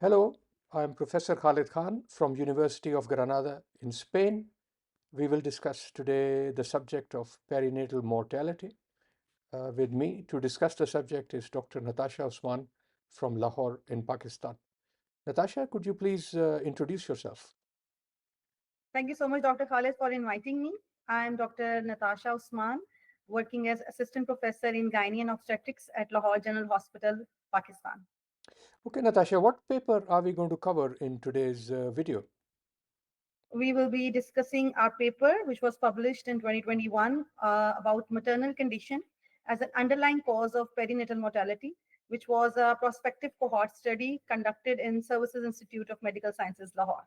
Hello, I'm Professor Khalid Khan from University of Granada in Spain. We will discuss today the subject of perinatal mortality. With me to discuss the subject is Dr. Natasha Usman from Lahore in Pakistan. Natasha, could you please introduce yourself? Thank you so much, Dr. Khalid, for inviting me. I'm Dr. Natasha Usman, working as Assistant Professor in Gynae and Obstetrics at Lahore General Hospital, Pakistan. Okay, Natasha, what paper are we going to cover in today's video? We will be discussing our paper, which was published in 2021, about maternal condition as an underlying cause of perinatal mortality, which was a prospective cohort study conducted in Services Institute of Medical Sciences, Lahore.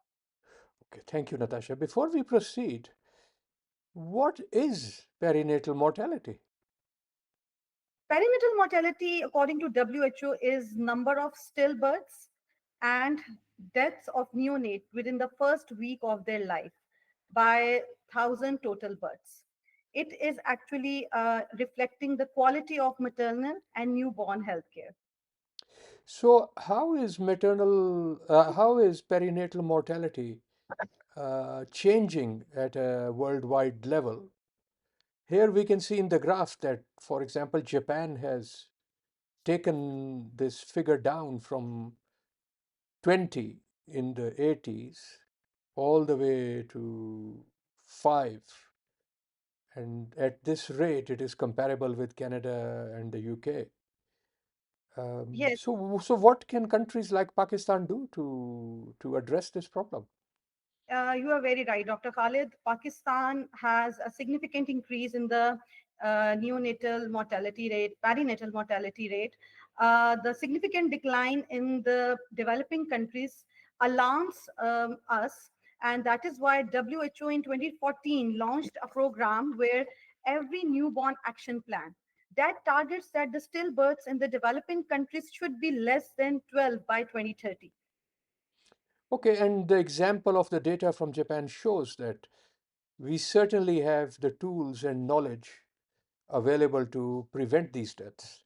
Okay, thank you, Natasha. Before we proceed, what is perinatal mortality? Perinatal mortality, according to WHO, is number of stillbirths and deaths of neonate within the first week of their life by 1,000 total births. It is actually reflecting the quality of maternal and newborn healthcare. So, how is perinatal mortality changing at a worldwide level? Here we can see in the graph that, for example, Japan has taken this figure down from 20 in the 80s all the way to 5. And at this rate, it is comparable with Canada and the UK. Yes, So what can countries like Pakistan do to address this problem? you are very right, Dr. Khalid. Pakistan has a significant increase in the neonatal mortality rate, perinatal mortality rate. The significant decline in the developing countries alarms us, and that is why WHO in 2014 launched a program where every newborn action plan that targets that the stillbirths in the developing countries should be less than 12 by 2030. Okay, and the example of the data from Japan shows that we certainly have the tools and knowledge available to prevent these deaths.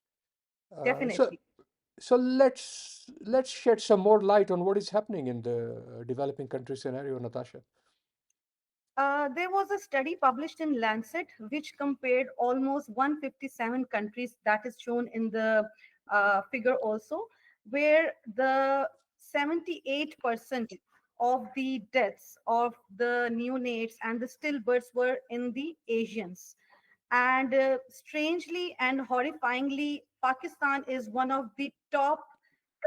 Uh, so, Definitely. so let's shed some more light on what is happening in the developing country scenario, Natasha. There was a study published in Lancet which compared almost 157 countries, that is shown in the figure also, where the 78% of the deaths of the neonates and the stillbirths were in the Asians. And strangely and horrifyingly, Pakistan is one of the top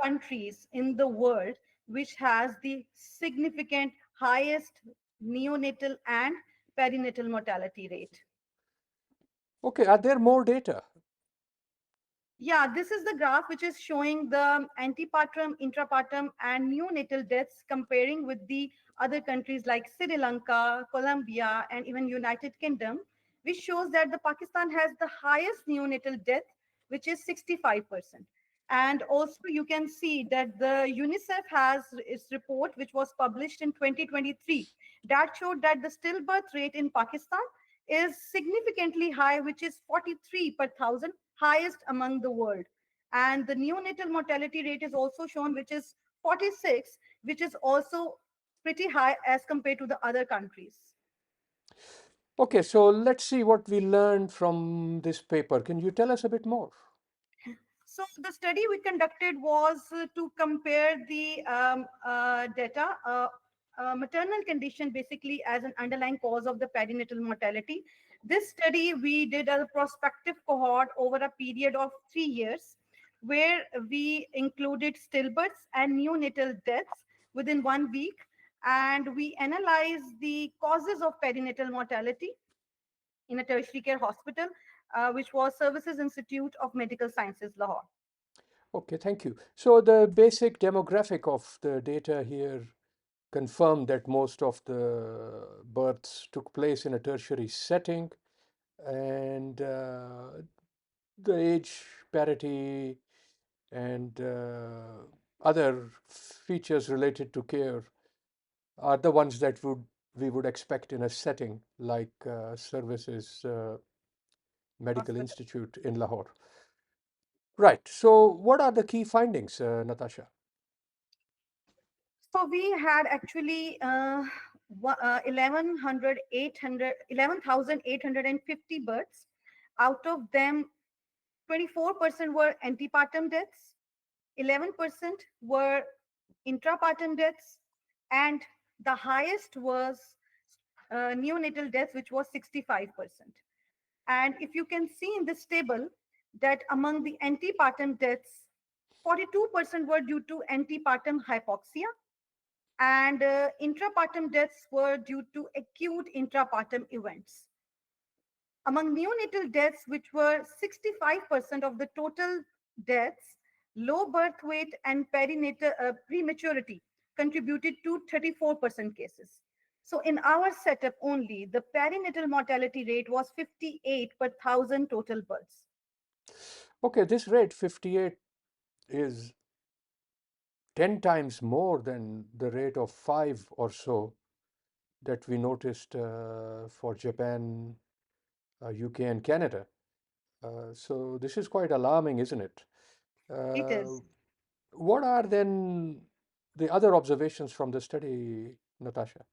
countries in the world which has the significant highest neonatal and perinatal mortality rate. Okay, are there more data? Yeah, this is the graph which is showing the antepartum, intrapartum, and neonatal deaths comparing with the other countries like Sri Lanka, Colombia, and even United Kingdom, which shows that the Pakistan has the highest neonatal death, which is 65%. And also you can see that the UNICEF has its report, which was published in 2023, that showed that the stillbirth rate in Pakistan is significantly high, which is 43 per thousand, highest among the world. And the neonatal mortality rate is also shown, which is 46, which is also pretty high as compared to the other countries. Okay, so let's see what we learned from this paper. Can you tell us a bit more? So the study we conducted was to compare the data, maternal condition basically as an underlying cause of the perinatal mortality. This study we did a prospective cohort over a period of 3 years, where we included stillbirths and neonatal deaths within 1 week, and we analyzed the causes of perinatal mortality in a tertiary care hospital, which was Services Institute of Medical Sciences, Lahore. Okay, thank you. So the basic demographic of the data here confirmed that most of the births took place in a tertiary setting, and the age parity and other features related to care are the ones that we would expect in a setting like Services Medical Hospital. Institute in Lahore. Right. So, what are the key findings, Natasha? So we had actually 11,850 births. Out of them, 24% were antepartum deaths, 11% were intrapartum deaths, and the highest was neonatal deaths, which was 65%. And if you can see in this table that among the antepartum deaths, 42% were due to antepartum hypoxia, and intrapartum deaths were due to acute intrapartum events. Among neonatal deaths, which were 65% of the total deaths, low birth weight and perinatal prematurity contributed to 34% cases. So in our setup only, the perinatal mortality rate was 58 per thousand total births. Okay, this rate 58 is 10 times more than the rate of 5 or so that we noticed for Japan, UK, and Canada. So this is quite alarming, isn't it? It Uh, is. what are then the other observations from the study, Natasha?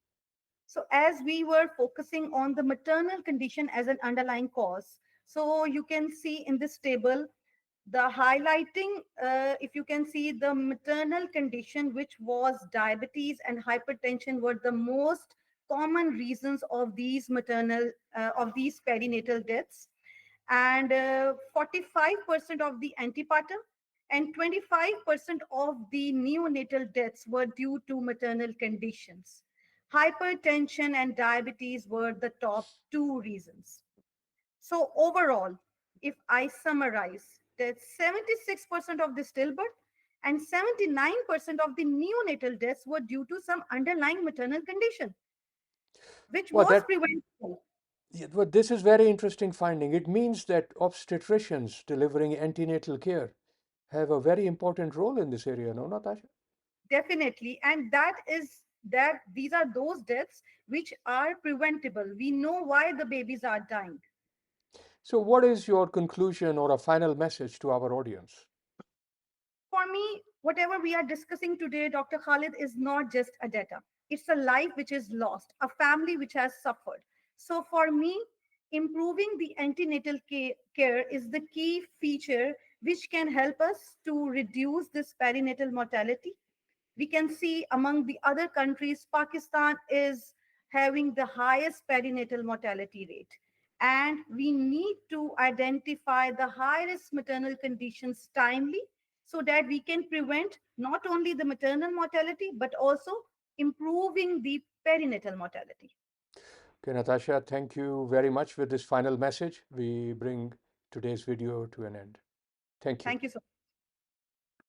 So as we were focusing on the maternal condition as an underlying cause, so you can see in this table the highlighting, if you can see the maternal condition, which was diabetes and hypertension, were the most common reasons of these of these perinatal deaths, and 45% of the antepartum and 25% of the neonatal deaths were due to maternal conditions. Hypertension and diabetes were the top two reasons. So overall, if I summarize, that 76% of the stillbirth and 79% of the neonatal deaths were due to some underlying maternal condition, which Well, was that preventable. yeah, well, this is very interesting finding. It means that obstetricians delivering antenatal care have a very important role in this area, no, Natasha? Definitely. And that is that these are those deaths which are preventable. We know why the babies are dying. So, what is your conclusion or a final message to our audience? For me, whatever we are discussing today, Dr. Khalid, is not just a data. It's a life which is lost, a family which has suffered. So for me, improving the antenatal care is the key feature which can help us to reduce this perinatal mortality. We can see among the other countries, Pakistan is having the highest perinatal mortality rate. And we need to identify the high risk maternal conditions timely so that we can prevent not only the maternal mortality, but also improving the perinatal mortality. Okay, Natasha, thank you very much. With this final message, we bring today's video to an end. Thank you. Thank you so much.